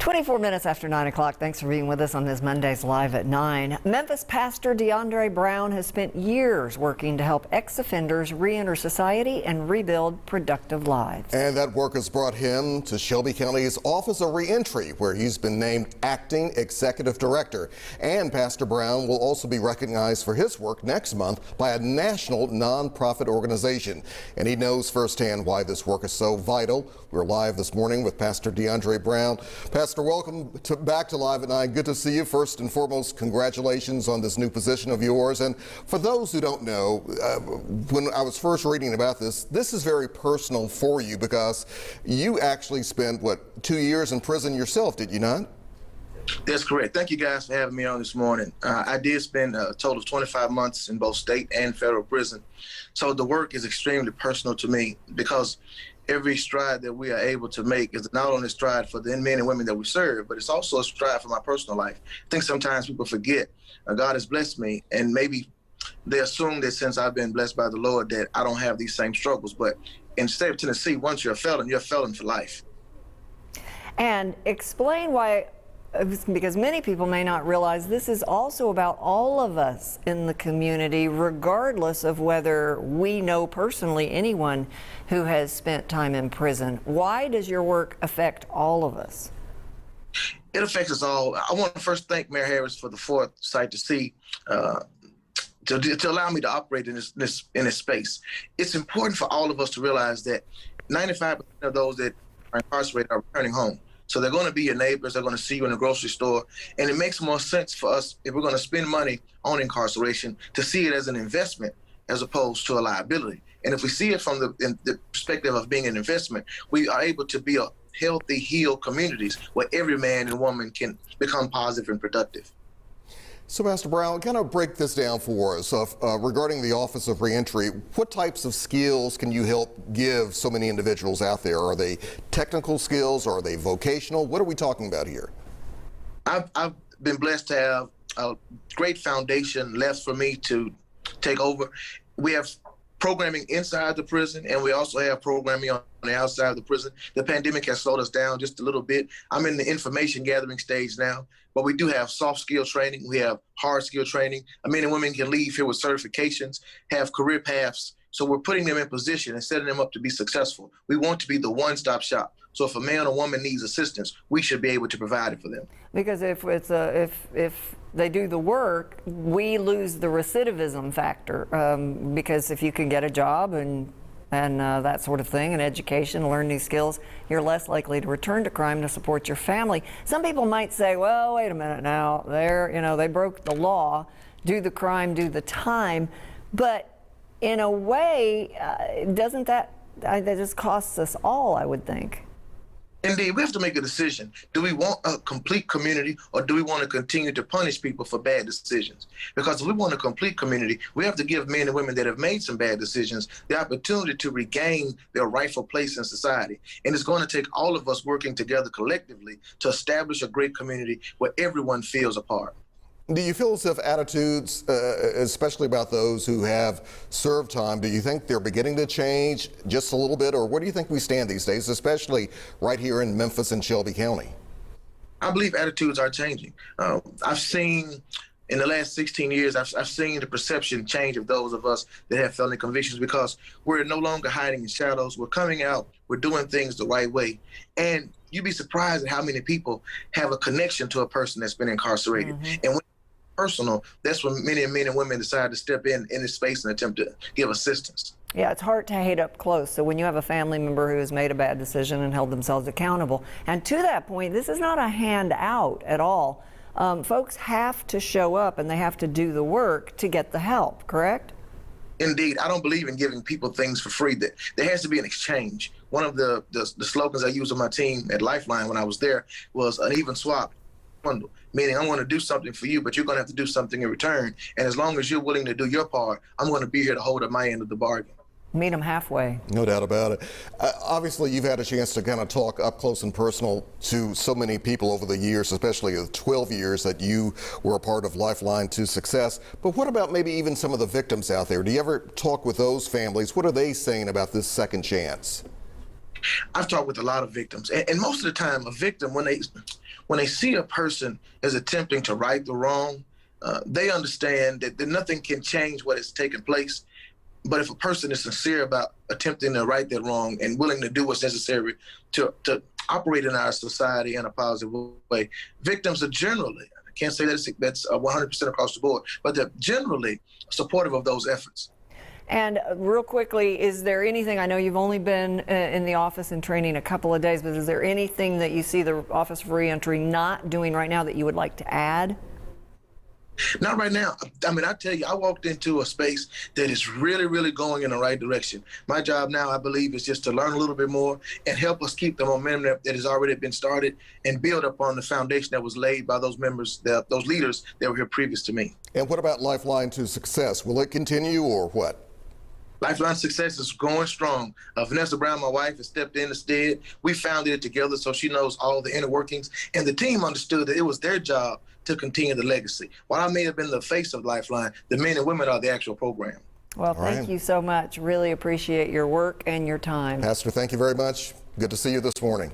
24 minutes after 9 o'clock. Thanks for being with us on this Monday's Live at 9. Memphis pastor DeAndre Brown has spent years working to help ex-offenders re-enter society and rebuild productive lives. And that work has brought him to Shelby County's Office of Reentry, where he's been named Acting Executive Director. And Pastor Brown will also be recognized for his work next month by a national nonprofit organization. And he knows firsthand why this work is so vital. We're live this morning with Pastor DeAndre Brown. Pastor, welcome back to Live at 9. Good to see you. First and foremost, congratulations on this new position of yours. And for those who don't know, when I was first reading about this is very personal for you because you actually spent, 2 years in prison yourself, did you not? That's correct. Thank you guys for having me on this morning. I did spend a total of 25 months in both state and federal prison. So the work is extremely personal to me because every stride that we are able to make is not only a stride for the men and women that we serve, but it's also a stride for my personal life. I think sometimes people forget God has blessed me, and maybe they assume that since I've been blessed by the Lord that I don't have these same struggles. But in the state of Tennessee, once you're a felon for life. And explain why, because many people may not realize this is also about all of us in the community, regardless of whether we know personally anyone who has spent time in prison. Why does your work affect all of us? It affects us all. I want to first thank Mayor Harris for the foresight to see, to allow me to operate in this space. It's important for all of us to realize that 95% of those that are incarcerated are returning home. So they're going to be your neighbors, they're going to see you in the grocery store, and it makes more sense for us, if we're going to spend money on incarceration, to see it as an investment as opposed to a liability. And if we see it from the perspective of being an investment, we are able to build healthy, healed communities where every man and woman can become positive and productive. So, Pastor Brown, kind of break this down for us. Regarding the Office of Reentry, what types of skills can you help give so many individuals out there? Are they technical skills? Are they vocational? What are we talking about here? I've been blessed to have a great foundation left for me to take over. We have programming inside the prison, and we also have programming on the outside of the prison. The pandemic has slowed us down just a little bit. I'm in the information gathering stage now, but we do have soft skill training. We have hard skill training. Men and women can leave here with certifications, have career paths. So we're putting them in position and setting them up to be successful. We want to be the one-stop shop. So if a man or woman needs assistance, we should be able to provide it for them. Because if they do the work, we lose the recidivism factor. Because if you can get a job and that sort of thing, and education, learn new skills, you're less likely to return to crime to support your family. Some people might say, well, wait a minute now, they broke the law, do the crime, do the time. But in a way, doesn't that just costs us all, I would think? Indeed, we have to make a decision. Do we want a complete community, or do we want to continue to punish people for bad decisions? Because if we want a complete community, we have to give men and women that have made some bad decisions the opportunity to regain their rightful place in society. And it's going to take all of us working together collectively to establish a great community where everyone feels a part. Do you feel as if attitudes, especially about those who have served time, do you think they're beginning to change just a little bit, or where do you think we stand these days, especially right here in Memphis and Shelby County? I believe attitudes are changing. I've seen in the last 16 years, I've seen the perception change of those of us that have felony convictions, because we're no longer hiding in shadows. We're coming out, we're doing things the right way. And you'd be surprised at how many people have a connection to a person that's been incarcerated. Mm-hmm. And when personal, that's when many men and women decide to step in this space and attempt to give assistance. Yeah, it's hard to hate up close. So when you have a family member who has made a bad decision and held themselves accountable, and to that point, this is not a handout at all. Folks have to show up and they have to do the work to get the help, correct? Indeed. I don't believe in giving people things for free. That there has to be an exchange. One of the slogans I used on my team at Lifeline when I was there was an even swap. Meaning I'm going to do something for you, but you're going to have to do something in return. And as long as you're willing to do your part, I'm going to be here to hold up my end of the bargain. Meet them halfway. No doubt about it. Obviously, you've had a chance to kind of talk up close and personal to so many people over the years, especially the 12 years that you were a part of Lifeline to Success. But what about maybe even some of the victims out there? Do you ever talk with those families? What are they saying about this second chance? I've talked with a lot of victims, and most of the time, a victim, when when they see a person is attempting to right the wrong, they understand that nothing can change what has taken place. But if a person is sincere about attempting to right that wrong and willing to do what's necessary to operate in our society in a positive way, victims are generally, I can't say that's 100% across the board, but they're generally supportive of those efforts. And real quickly, is there anything, I know you've only been in the office and training a couple of days, but is there anything that you see the Office of Reentry not doing right now that you would like to add? Not right now. I mean, I tell you, I walked into a space that is really, really going in the right direction. My job now, I believe, is just to learn a little bit more and help us keep the momentum that has already been started and build upon the foundation that was laid by those members, those leaders that were here previous to me. And what about Lifeline to Success? Will it continue or what? Lifeline Success is going strong. Vanessa Brown, my wife, has stepped in instead. We founded it together, so she knows all the inner workings. And the team understood that it was their job to continue the legacy. While I may have been the face of Lifeline, the men and women are the actual program. Well, thank you so much. Really appreciate your work and your time. Pastor, thank you very much. Good to see you this morning.